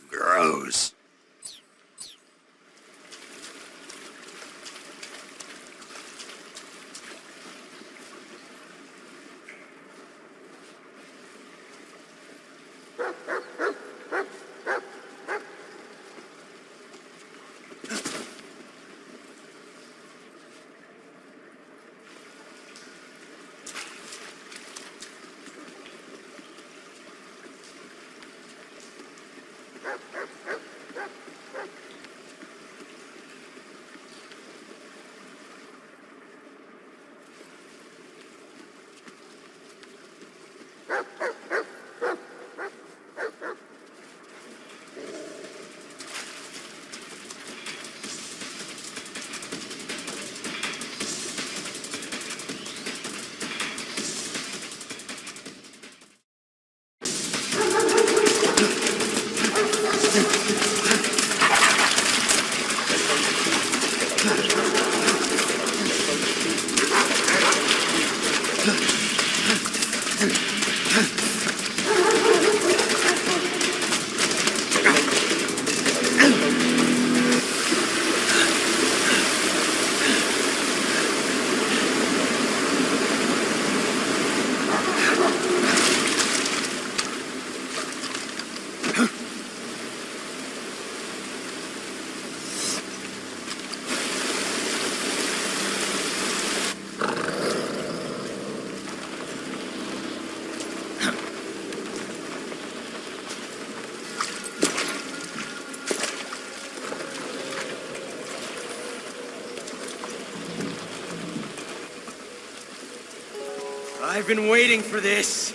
Gross. I've been waiting for this.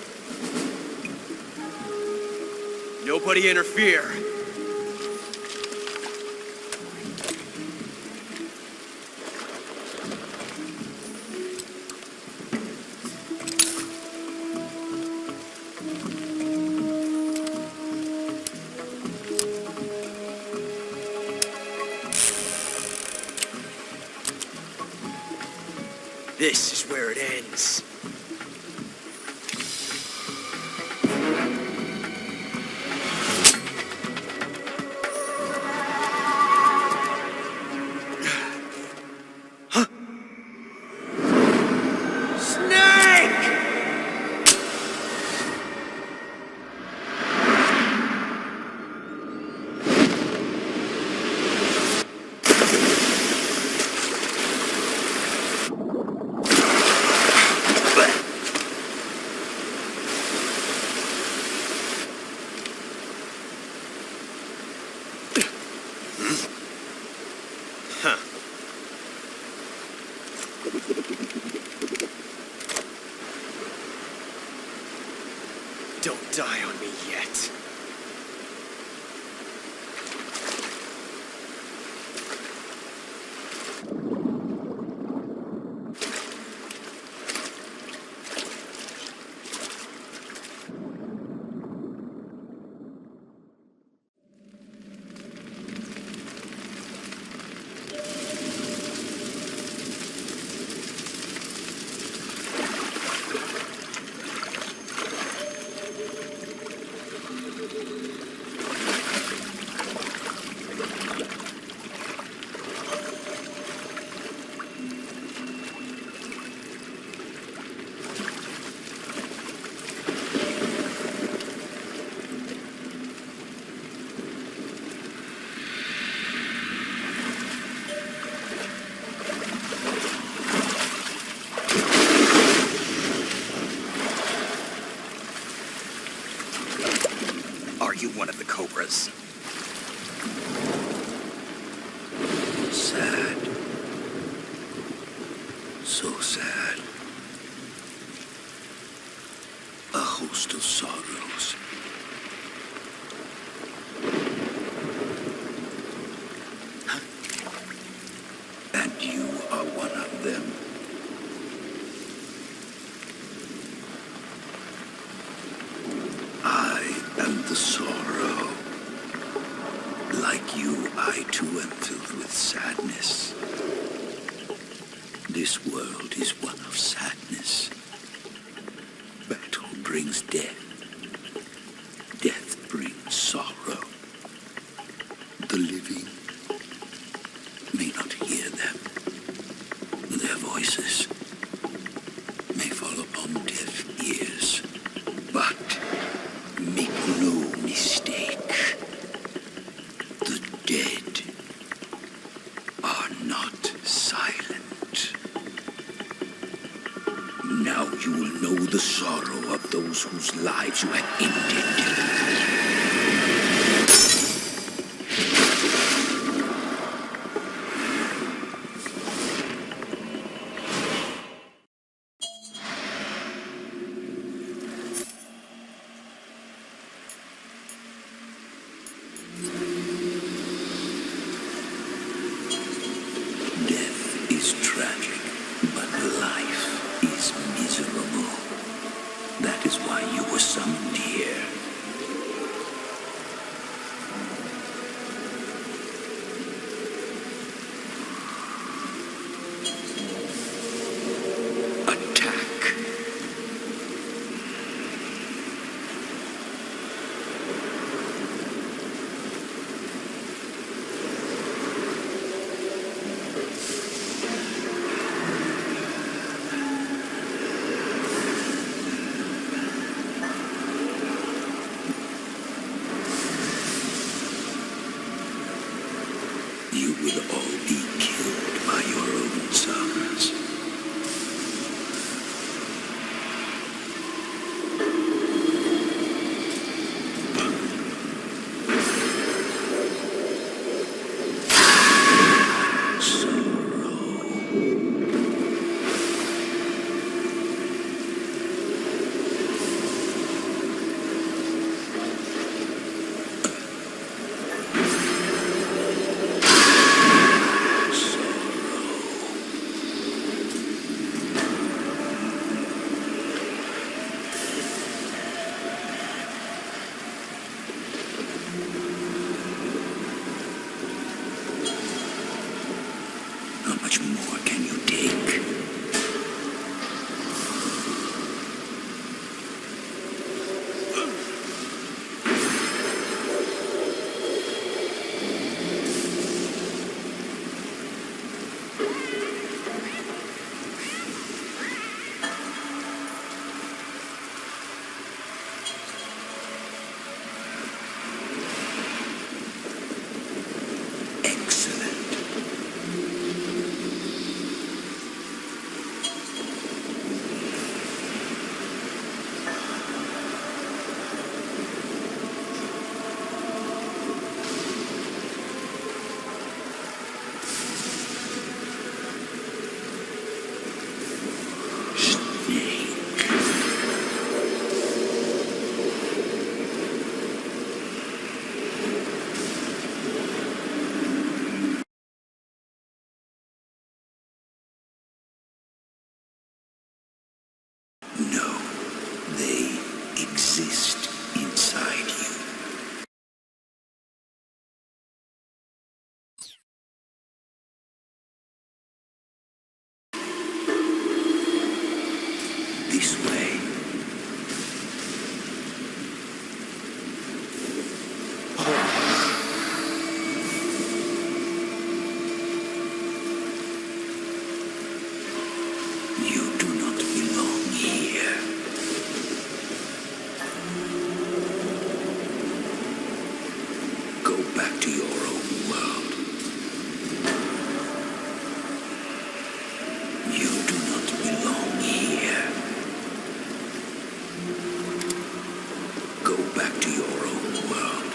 Nobody interfere. This is where it ends. Don't die on me yet. Are you one of the cobras? Sad. So sad. A host of sorrows. And you are one of them. The sorrow. Like you, I too am filled with sadness. This world is one of sadness. Battle brings death. will all be killed by your own sons. How much more can you take? Excellent. No, they exist inside you. This way. You do not belong here. Go back to your own world. You do not belong here. Go back to your own world.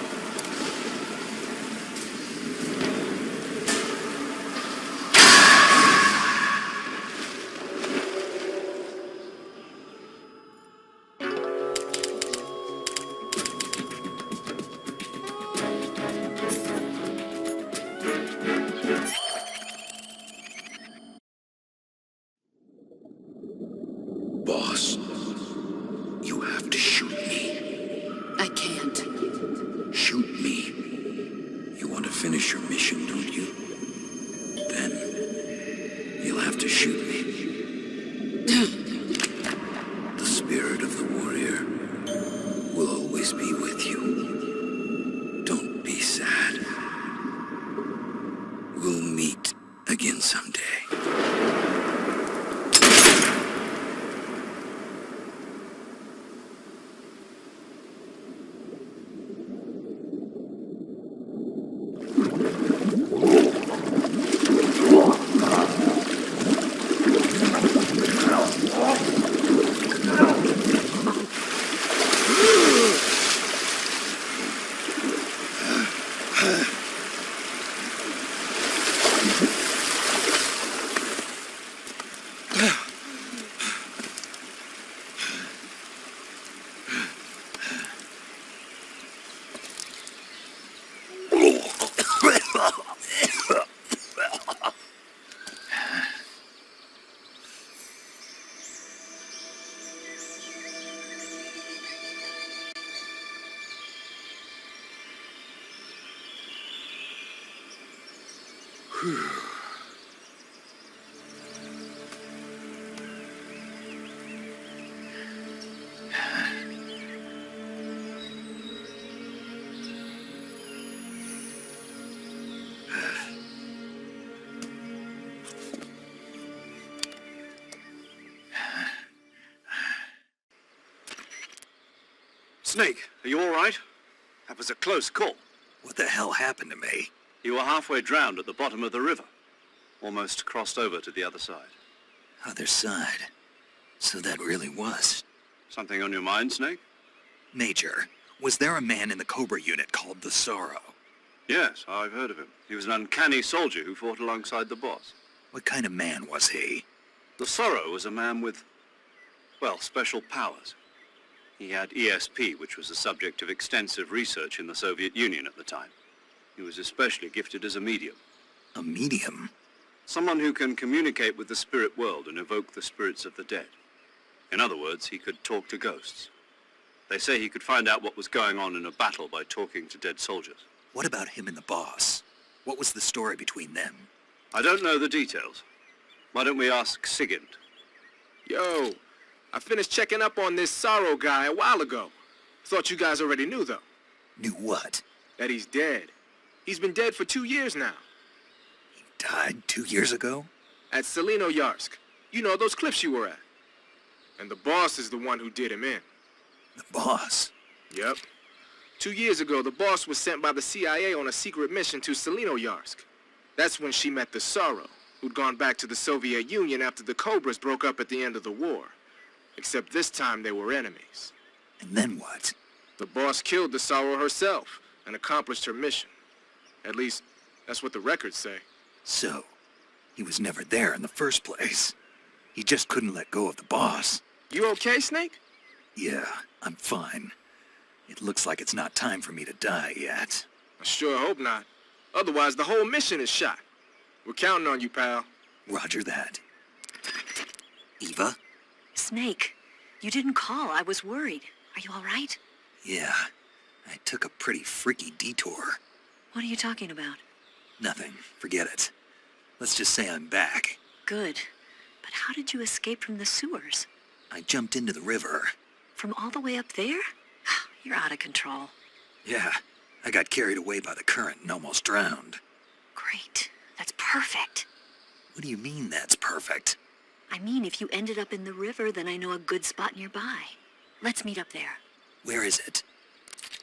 Boss, you have to shoot me. I can't. Shoot me. You want to finish your mission, don't you? Then you'll have to shoot me. The spirit of the warrior will always be with you. Don't be sad. We'll meet again someday. Snake, are you all right? That was a close call. What the hell happened to me? You were halfway drowned at the bottom of the river. Almost crossed over to the other side. Other side. So that really was. Something on your mind, Snake? Major, was there a man in the Cobra unit called the Sorrow? Yes, I've heard of him. He was an uncanny soldier who fought alongside the boss. What kind of man was he? The Sorrow was a man with, well, special powers. He had ESP, which was the subject of extensive research in the Soviet Union at the time. He was especially gifted as a medium. A medium? Someone who can communicate with the spirit world and evoke the spirits of the dead. In other words, he could talk to ghosts. They say he could find out what was going on in a battle by talking to dead soldiers. What about him and the boss? What was the story between them? I don't know the details. Why don't we ask Sigint? Yo, I finished checking up on this Sorrow guy a while ago. Thought you guys already knew, though. Knew what? That he's dead. He's been dead for 2 years now. He died 2 years ago? At Yarsk. You know, those cliffs you were at. And the boss is the one who did him in. The boss? Yep. 2 years ago, the boss was sent by the CIA on a secret mission to Yarsk. That's when she met the Sorrow, who'd gone back to the Soviet Union after the Cobras broke up at the end of the war. Except this time they were enemies. And then what? The boss killed the Sorrow herself and accomplished her mission. At least, that's what the records say. So, he was never there in the first place. He just couldn't let go of the boss. You okay, Snake? Yeah, I'm fine. It looks like it's not time for me to die yet. I sure hope not. Otherwise, the whole mission is shot. We're counting on you, pal. Roger that. Eva? Snake, you didn't call. I was worried. Are you all right? Yeah, I took a pretty freaky detour. What are you talking about? Nothing. Forget it. Let's just say I'm back. Good. But how did you escape from the sewers? I jumped into the river. From all the way up there? You're out of control. Yeah, I got carried away by the current and almost drowned. Great. That's perfect. What do you mean that's perfect? I mean, if you ended up in the river, then I know a good spot nearby. Let's meet up there. Where is it?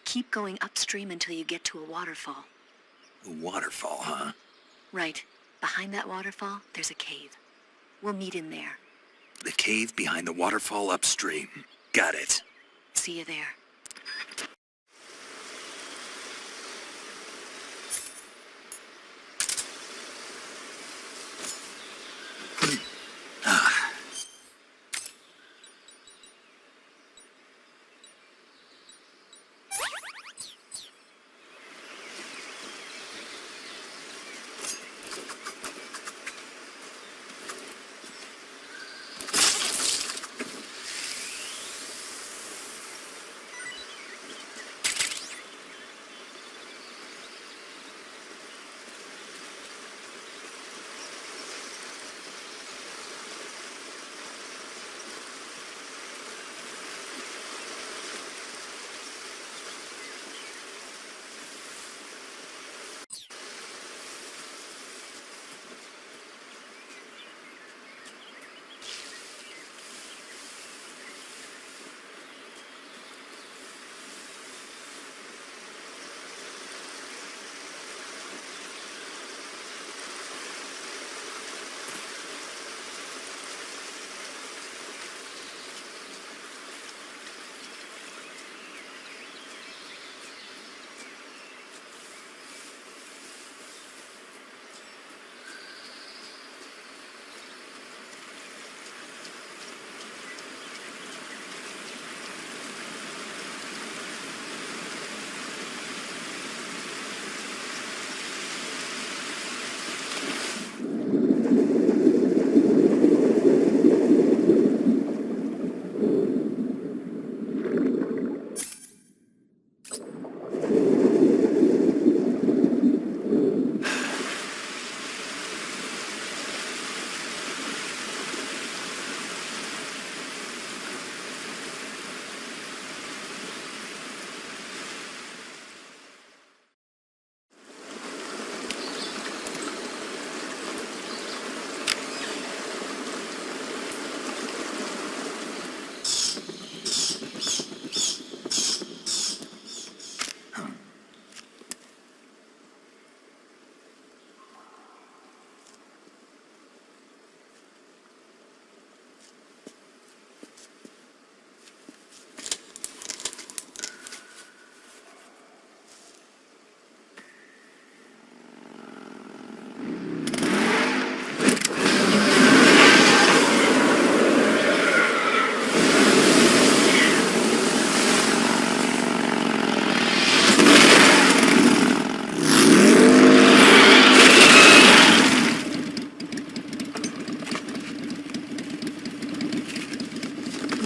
Keep going upstream until you get to a waterfall. A waterfall, huh? Right. Behind that waterfall, there's a cave. We'll meet in there. The cave behind the waterfall upstream. Got it. See you there.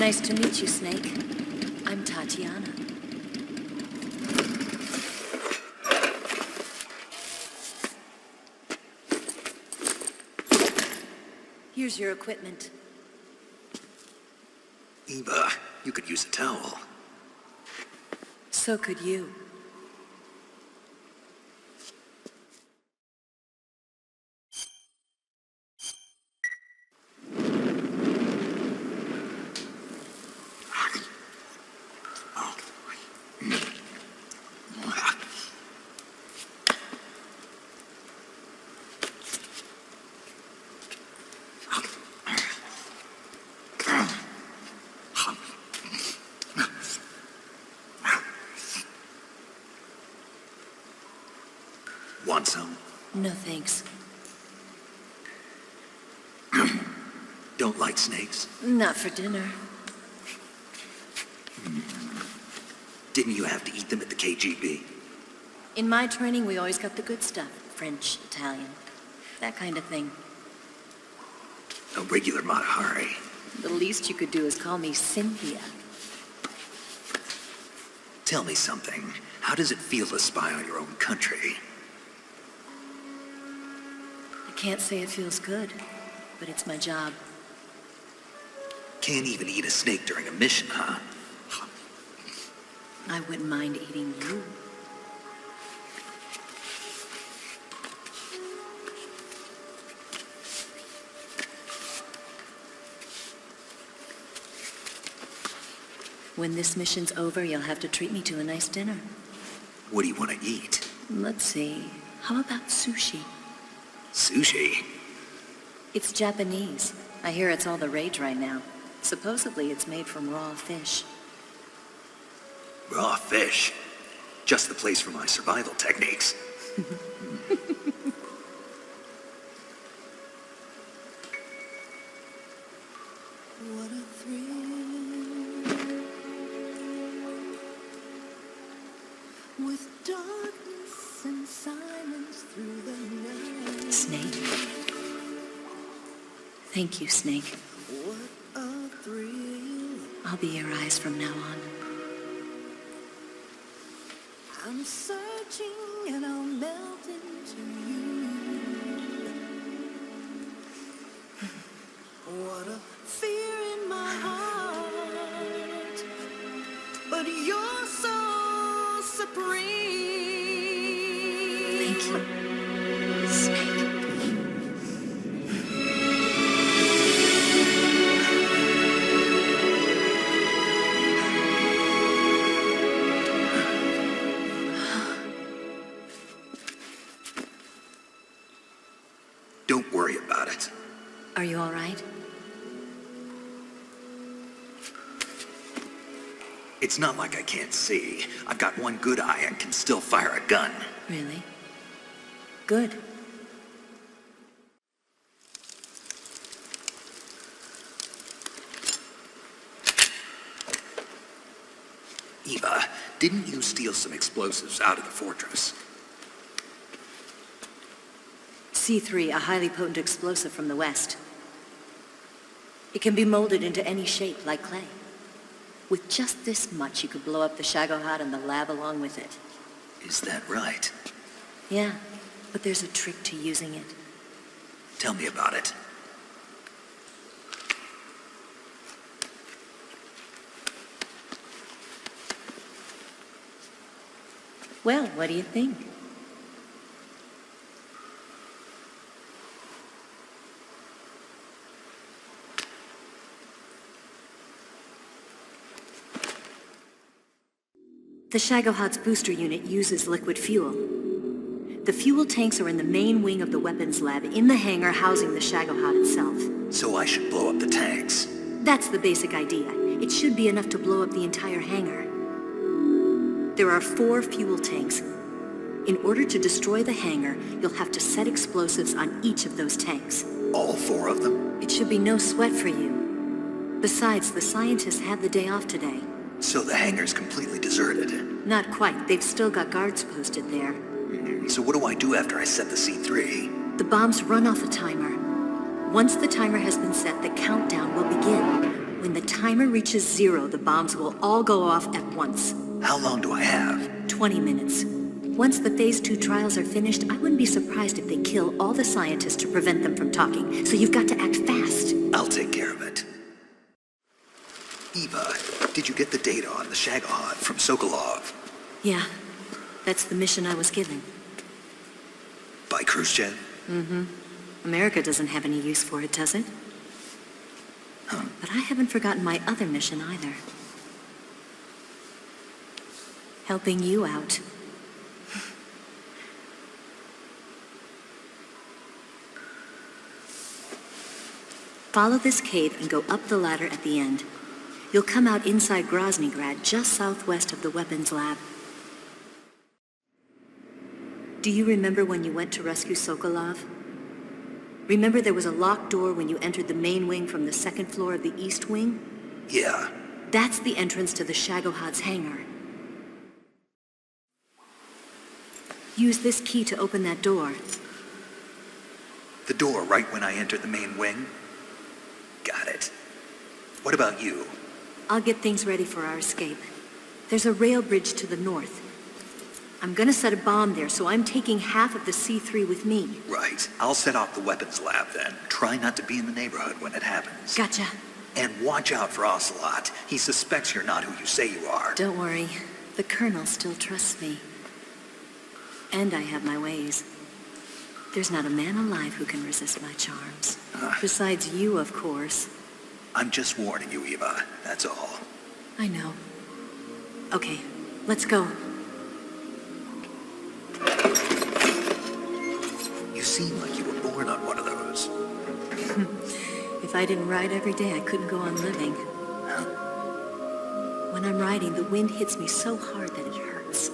Nice to meet you, Snake. I'm Tatiana. Here's your equipment. Eva, you could use a towel. So could you. Want some? No thanks. Don't like snakes? Not for dinner. Didn't you have to eat them at the KGB? In my training, we always got the good stuff. French, Italian, that kind of thing. A regular Matahari. The least you could do is call me Cynthia. Tell me something. How does it feel to spy on your own country? I can't say it feels good, but it's my job. Can't even eat a snake during a mission, huh? I wouldn't mind eating you. When this mission's over, you'll have to treat me to a nice dinner. What do you want to eat? Let's see. How about sushi? Sushi? It's Japanese. I hear it's all the rage right now. Supposedly it's made from raw fish. Raw fish? Just the place for my survival techniques. What a thrill. With darkness and silence through the night. Snake. Thank you, Snake. What a thrill. I'll be your eyes from now on. I'm searching and I'll melt into you. What a fear in my heart, but you're so supreme. Thank you, Snake. Don't worry about it. Are you all right? It's not like I can't see. I've got one good eye and can still fire a gun. Really? Good. Eva, didn't you steal some explosives out of the fortress? C3, a highly potent explosive from the west. It can be molded into any shape, like clay. With just this much, you could blow up the Shagohod and the lab along with it. Is that right? Yeah, but there's a trick to using it. Tell me about it. Well, what do you think? The Shagohod's booster unit uses liquid fuel. The fuel tanks are in the main wing of the weapons lab in the hangar housing the Shagohod itself. So I should blow up the tanks. That's the basic idea. It should be enough to blow up the entire hangar. There are 4 fuel tanks. In order to destroy the hangar, you'll have to set explosives on each of those tanks. All 4 of them? It should be no sweat for you. Besides, the scientists had the day off today. So the hangar's completely deserted. Not quite. They've still got guards posted there. So what do I do after I set the C3? The bombs run off a timer. Once the timer has been set, the countdown will begin. When the timer reaches 0, the bombs will all go off at once. How long do I have? 20 minutes. Once the Phase 2 trials are finished, I wouldn't be surprised if they kill all the scientists to prevent them from talking, so you've got to act fast. I'll take care of it. Eva, did you get the data on the Shagohod from Sokolov? Yeah, that's the mission I was given. By Khrushchev? Mm-hmm. America doesn't have any use for it, does it? But I haven't forgotten my other mission either. Helping you out. Follow this cave and go up the ladder at the end. You'll come out inside Groznygrad, just southwest of the weapons lab. Do you remember when you went to rescue Sokolov? Remember there was a locked door when you entered the main wing from the second floor of the east wing? Yeah. That's the entrance to the Shagohod's hangar. Use this key to open that door. The door right when I enter the main wing? Got it. What about you? I'll get things ready for our escape. There's a rail bridge to the north. I'm gonna set a bomb there, so I'm taking half of the C3 with me. Right. I'll set off the weapons lab then. Try not to be in the neighborhood when it happens. Gotcha. And watch out for Ocelot. He suspects you're not who you say you are. Don't worry. The Colonel still trusts me. And I have my ways. There's not a man alive who can resist my charms. Besides you, of course. I'm just warning you, Eva. That's all. I know. Okay, let's go. You seem like you were born on one of those. If I didn't ride every day, I couldn't go on living. When I'm riding, the wind hits me so hard that it hurts.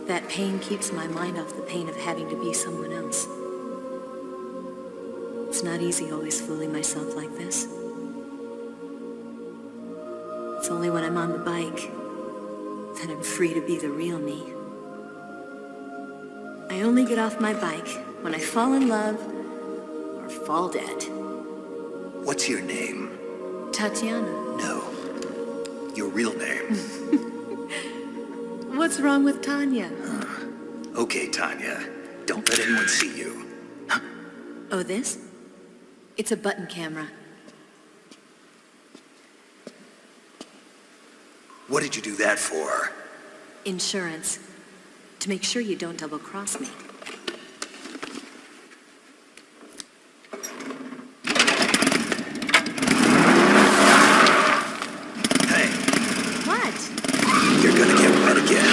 That pain keeps my mind off the pain of having to be someone else. It's not easy always fooling myself like this. It's only when I'm on the bike that I'm free to be the real me. I only get off my bike when I fall in love or fall dead. What's your name? Tatiana. No. Your real name. What's wrong with Tanya? Okay, Tanya. Don't let anyone see you. Oh, this? It's a button camera. What did you do that for? Insurance. To make sure you don't double-cross me. Hey, What? you're gonna get wet again.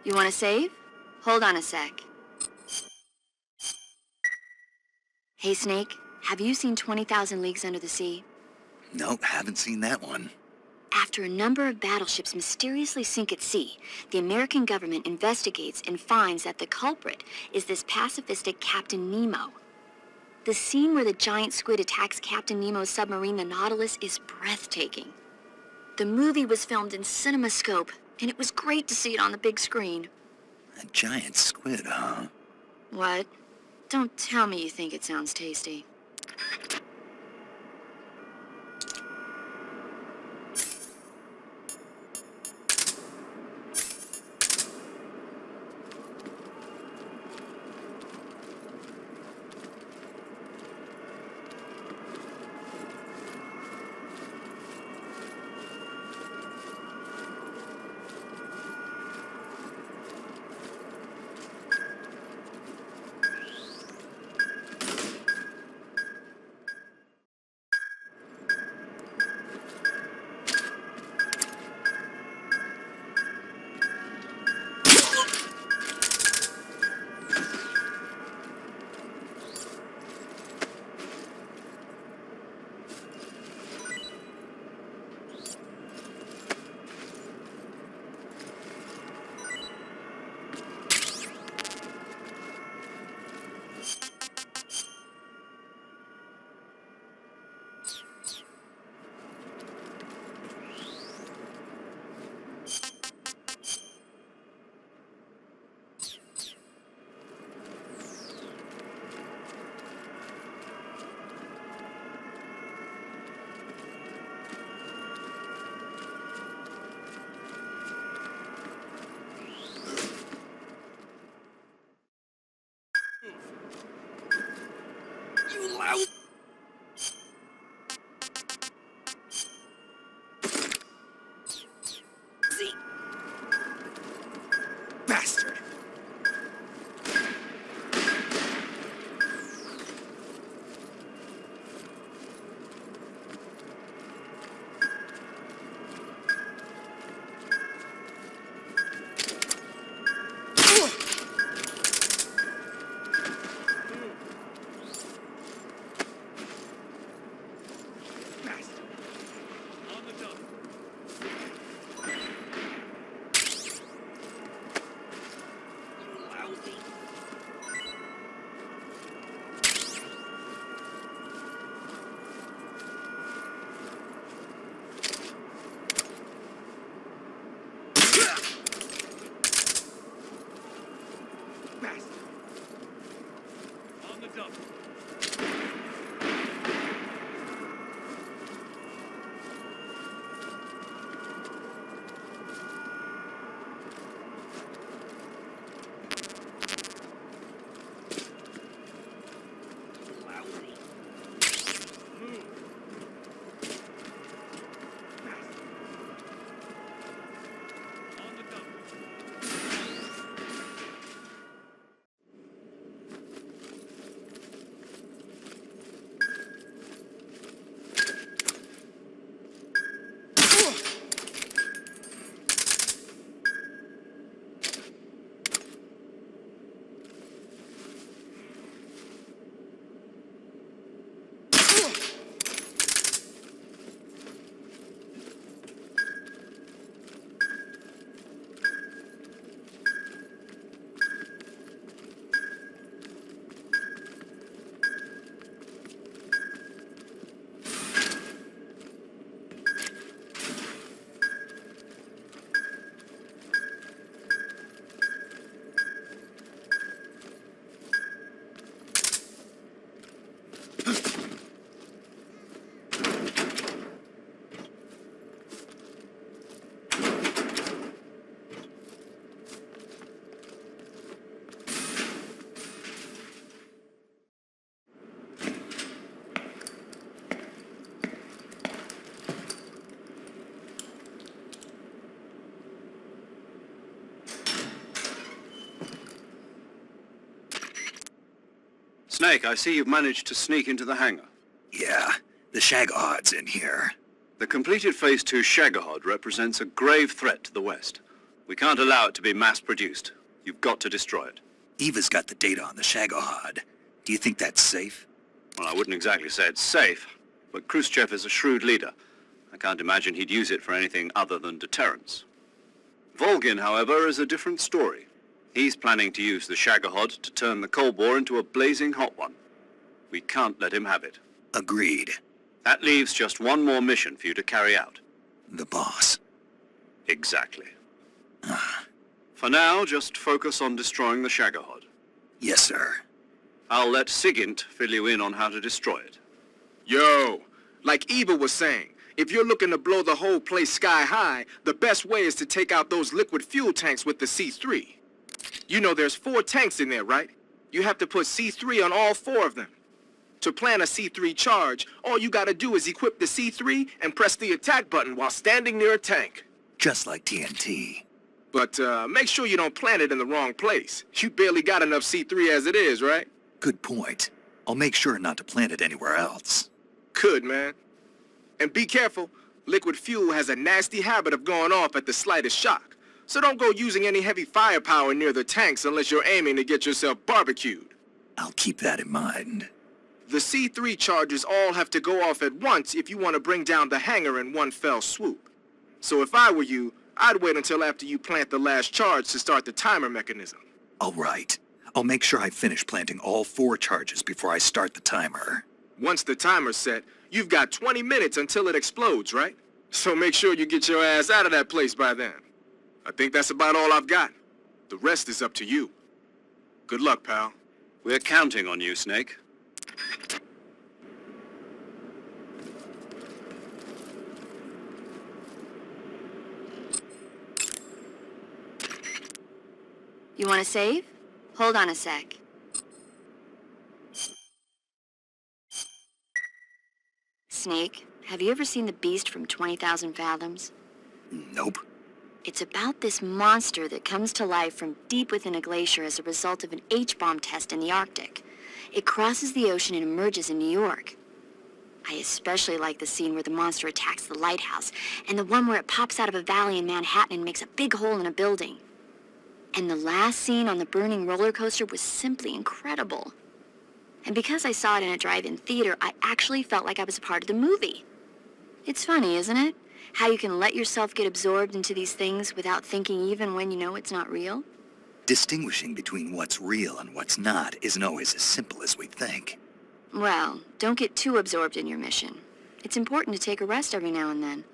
You want to save? Hold on a sec. Hey, Snake, have you seen 20,000 Leagues Under the Sea? Nope, haven't seen that one. After a number of battleships mysteriously sink at sea, the American government investigates and finds that the culprit is this pacifistic Captain Nemo. The scene where the giant squid attacks Captain Nemo's submarine, the Nautilus, is breathtaking. The movie was filmed in CinemaScope, and it was great to see it on the big screen. A giant squid, huh? What? Don't tell me you think it sounds tasty. You loud... bastard! Snake, I see you've managed to sneak into the hangar. Yeah, the Shaghod's in here. The completed Phase 2 Shagahod represents a grave threat to the West. We can't allow it to be mass-produced. You've got to destroy it. Eva's got the data on the Shagohod. Do you think that's safe? Well, I wouldn't exactly say it's safe, but Khrushchev is a shrewd leader. I can't imagine he'd use it for anything other than deterrence. Volgin, however, is a different story. He's planning to use the Shagohod to turn the Cold War into a blazing hot one. We can't let him have it. Agreed. That leaves just one more mission for you to carry out. The boss. Exactly. For now, just focus on destroying the Shagohod. Yes, sir. I'll let Sigint fill you in on how to destroy it. Yo, like Eva was saying, if you're looking to blow the whole place sky high, the best way is to take out those liquid fuel tanks with the C3. You know there's 4 tanks in there, right? You have to put C3 on all 4 of them. To plan a C3 charge, all you gotta do is equip the C3 and press the attack button while standing near a tank. Just like TNT. But make sure you don't plant it in the wrong place. You barely got enough C3 as it is, right? Good point. I'll make sure not to plant it anywhere else. Good, man. And be careful. Liquid fuel has a nasty habit of going off at the slightest shock. So don't go using any heavy firepower near the tanks unless you're aiming to get yourself barbecued. I'll keep that in mind. The C3 charges all have to go off at once if you want to bring down the hangar in one fell swoop. So if I were you, I'd wait until after you plant the last charge to start the timer mechanism. All right. I'll make sure I finish planting all 4 charges before I start the timer. Once the timer's set, you've got 20 minutes until it explodes, right? So make sure you get your ass out of that place by then. I think that's about all I've got. The rest is up to you. Good luck, pal. We're counting on you, Snake. You want to save? Hold on a sec. Snake, have you ever seen The Beast from 20,000 Fathoms? Nope. It's about this monster that comes to life from deep within a glacier as a result of an H-bomb test in the Arctic. It crosses the ocean and emerges in New York. I especially like the scene where the monster attacks the lighthouse, and the one where it pops out of a valley in Manhattan and makes a big hole in a building. And the last scene on the burning roller coaster was simply incredible. And because I saw it in a drive-in theater, I actually felt like I was a part of the movie. It's funny, isn't it? How you can let yourself get absorbed into these things without thinking even when you know it's not real? Distinguishing between what's real and what's not isn't always as simple as we think. Well, don't get too absorbed in your mission. It's important to take a rest every now and then.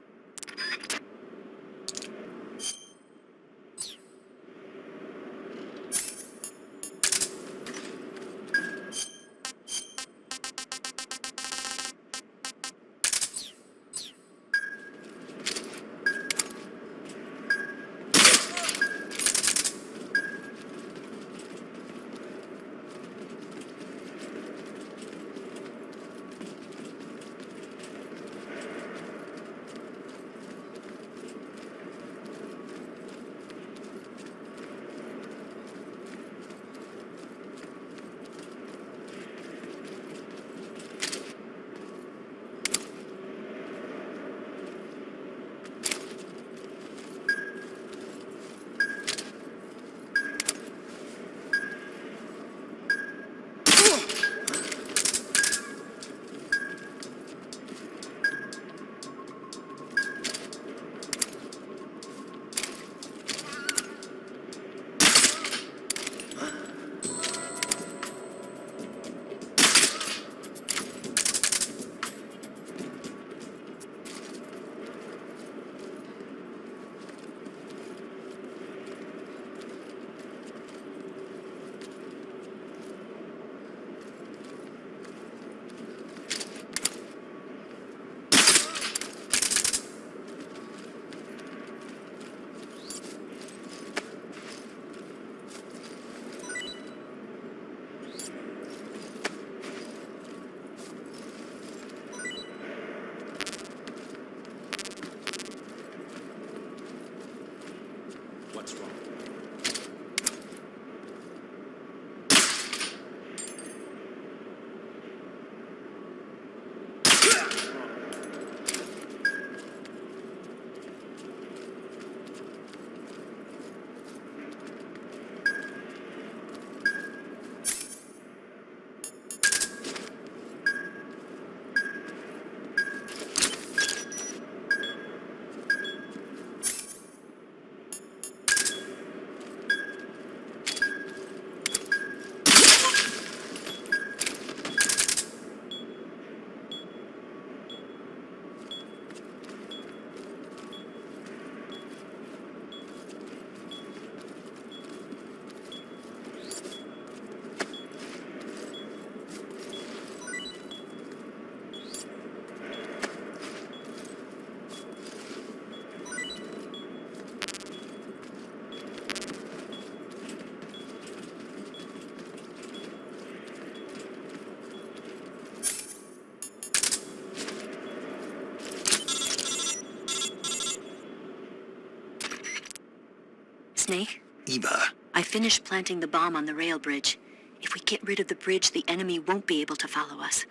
Snake? Eva, I finished planting the bomb on the rail bridge. If we get rid of the bridge, the enemy won't be able to follow us.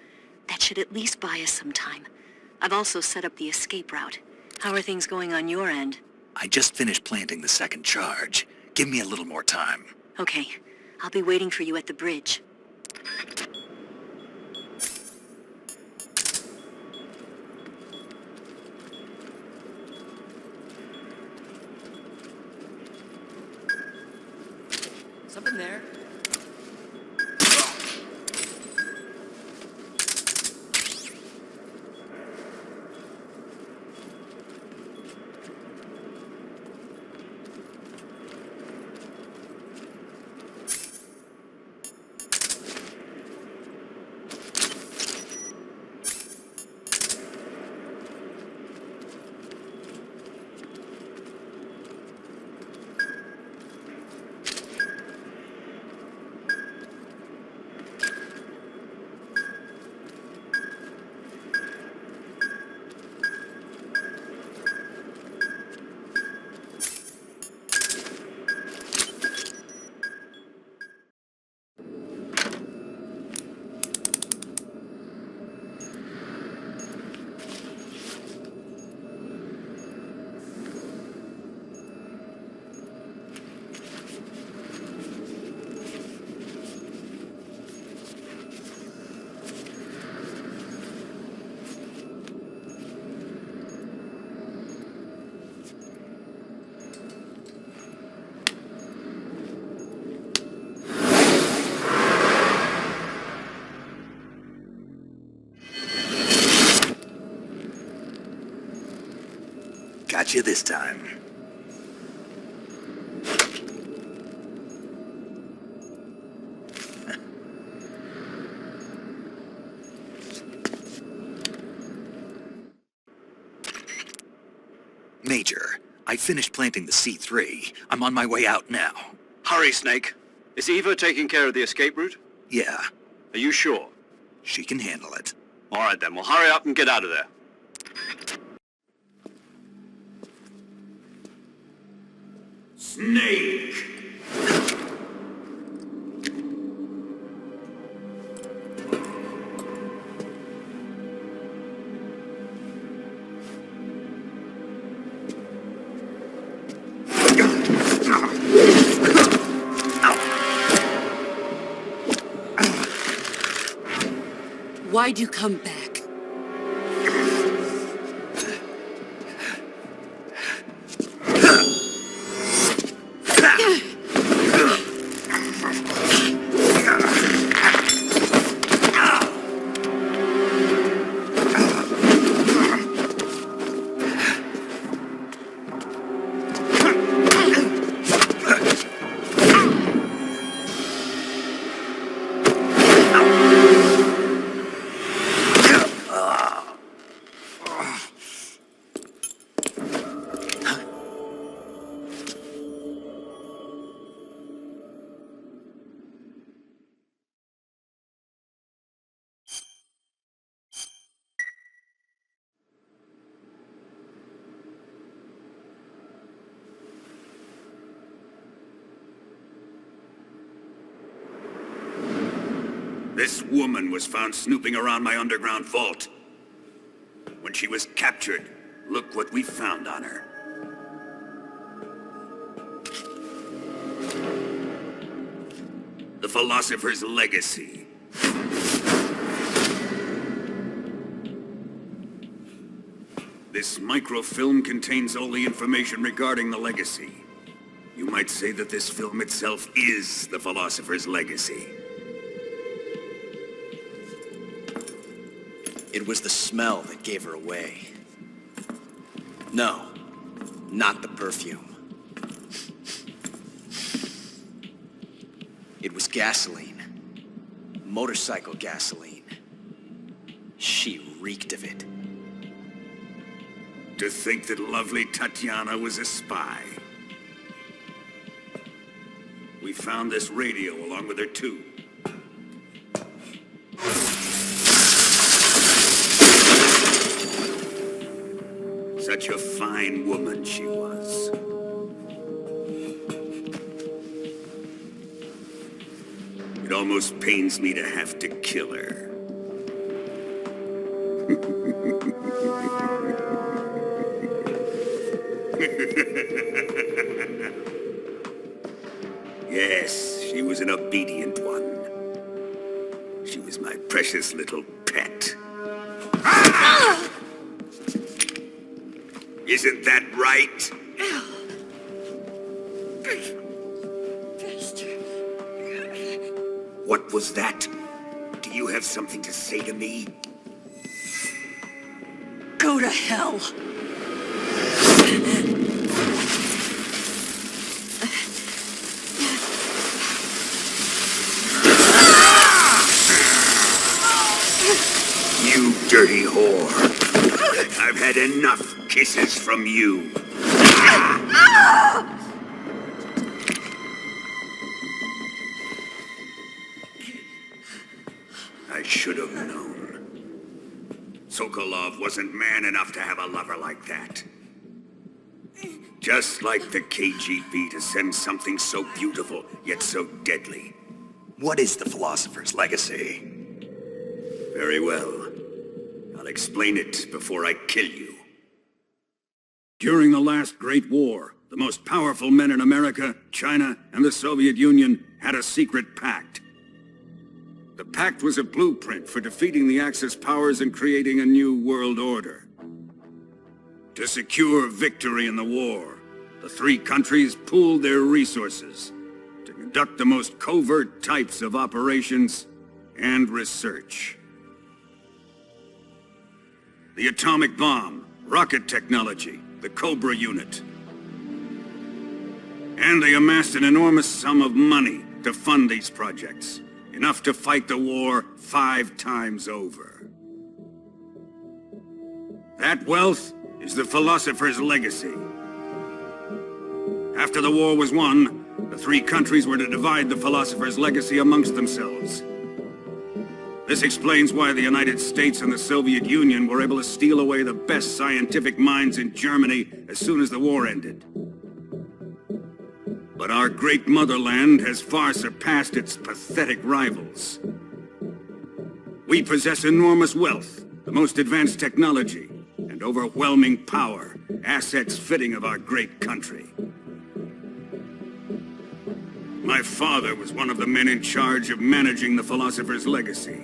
That should at least buy us some time. I've also set up the escape route. How are things going on your end? I just finished planting the second charge. Give me a little more time. Okay. I'll be waiting for you at the bridge. Something there. Got you this time. Major, I finished planting the C3. I'm on my way out now. Hurry, Snake. Is Eva taking care of the escape route? Yeah, Are you sure? she can handle it. All right, then. Well, hurry up and get out of there. Snake! Why'd you come back? This woman was found snooping around my underground vault. When she was captured, look what we found on her. The philosopher's legacy. This microfilm contains all the information regarding the legacy. You might say that this film itself is the philosopher's legacy. It was the smell that gave her away. No, not the perfume. It was gasoline. Motorcycle gasoline. She reeked of it. To think that lovely Tatiana was a spy. We found this radio along with her too. Such a fine woman she was. It almost pains me to have to kill her. Yes, she was an obedient one. She was my precious little pet. Ah! Isn't that right? What was that? Do you have something to say to me? Go to hell. You dirty whore. I've had enough kisses from you. I should have known. Sokolov wasn't man enough to have a lover like that. Just like the KGB to send something so beautiful, yet so deadly. What is the philosopher's legacy? Very well. I'll explain it before I kill you. During the last Great War, the most powerful men in America, China, and the Soviet Union had a secret pact. The pact was a blueprint for defeating the Axis powers and creating a new world order. To secure victory in the war, the three countries pooled their resources to conduct the most covert types of operations and research. The atomic bomb, rocket technology, the Cobra unit. And they amassed an enormous sum of money to fund these projects. Enough to fight the war 5 times over. That wealth is the philosopher's legacy. After the war was won, the three countries were to divide the philosopher's legacy amongst themselves. This explains why the United States and the Soviet Union were able to steal away the best scientific minds in Germany as soon as the war ended. But our great motherland has far surpassed its pathetic rivals. We possess enormous wealth, the most advanced technology, and overwhelming power, assets fitting of our great country. My father was one of the men in charge of managing the philosopher's legacy.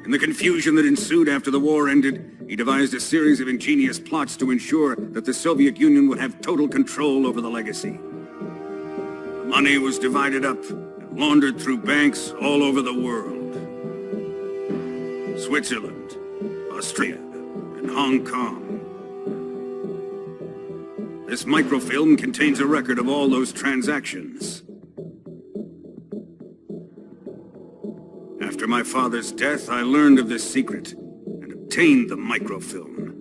In the confusion that ensued after the war ended, he devised a series of ingenious plots to ensure that the Soviet Union would have total control over the legacy. Money was divided up and laundered through banks all over the world. Switzerland, Austria, and Hong Kong. This microfilm contains a record of all those transactions. After my father's death, I learned of this secret and obtained the microfilm.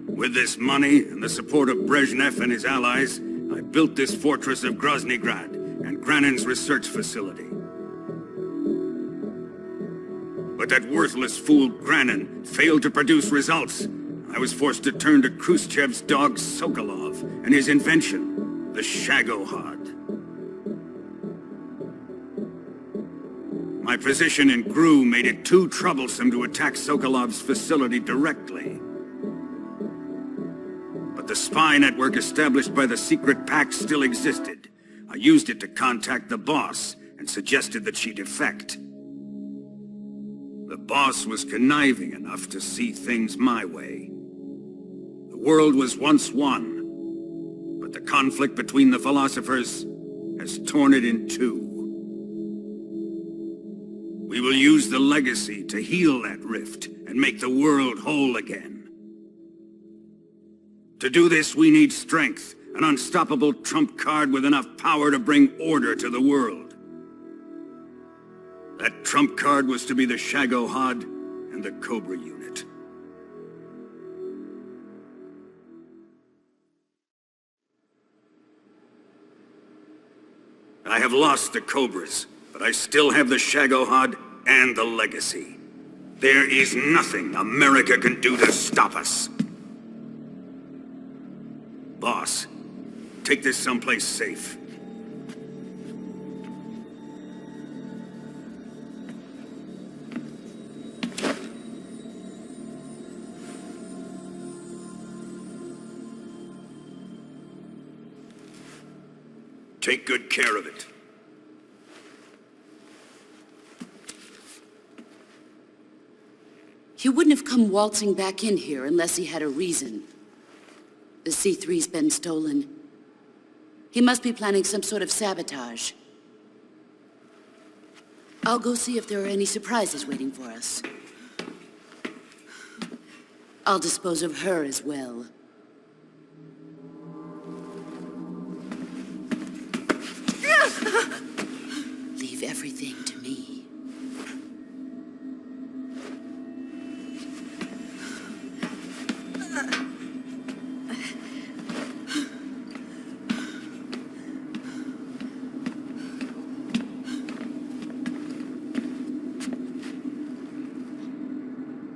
With this money and the support of Brezhnev and his allies, I built this fortress of Groznygrad and Granin's research facility. But that worthless fool Granin failed to produce results. I was forced to turn to Khrushchev's dog Sokolov and his invention, the Shagohod. My position in GRU made it too troublesome to attack Sokolov's facility directly. But the spy network established by the secret pact still existed. I used it to contact the boss and suggested that she defect. The boss was conniving enough to see things my way. The world was once one, but the conflict between the philosophers has torn it in two. We will use the legacy to heal that rift and make the world whole again. To do this, we need strength, an unstoppable trump card with enough power to bring order to the world. That trump card was to be the Shagohod and the Cobra unit. I have lost the Cobras, but I still have the Shagohod and the legacy. There is nothing America can do to stop us. Boss, take this someplace safe. Take good care of it. He wouldn't have come waltzing back in here unless he had a reason. The C3's been stolen. He must be planning some sort of sabotage. I'll go see if there are any surprises waiting for us. I'll dispose of her as well. Leave everything to me.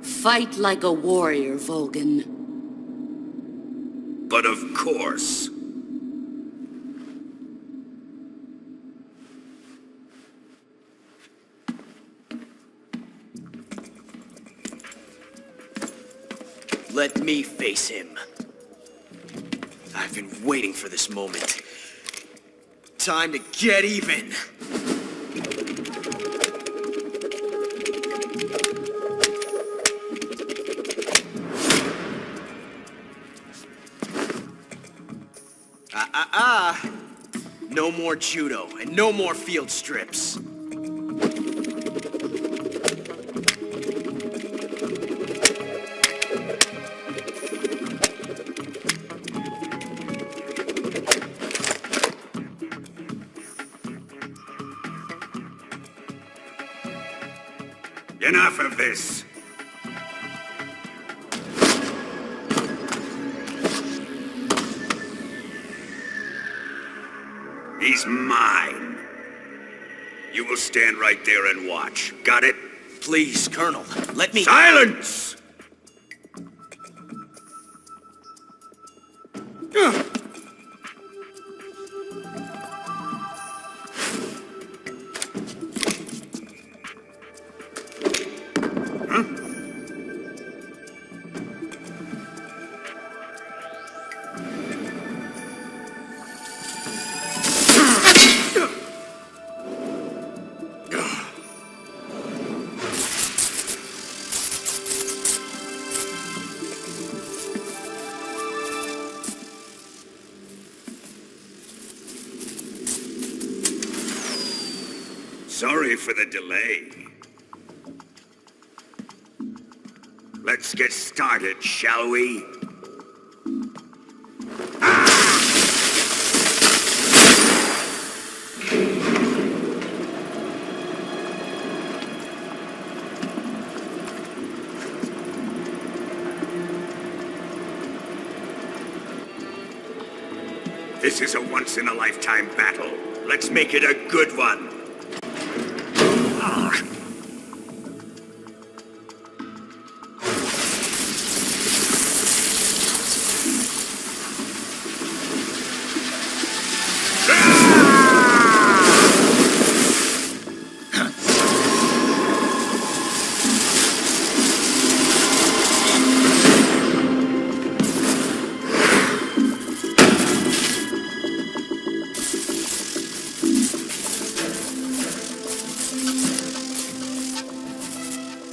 Fight like a warrior, Volgan. But of course. Let me face him. I've been waiting for this moment. Time to get even. No more judo, and no more field strips. Enough of this. He's mine. You will stand right there and watch. Got it? Please, Colonel, let me— Silence! Sorry for the delay. Let's get started, shall we? This is a once-in-a-lifetime battle. Let's make it a good one.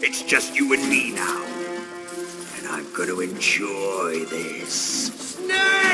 It's just you and me now. And I'm gonna enjoy this. Snake!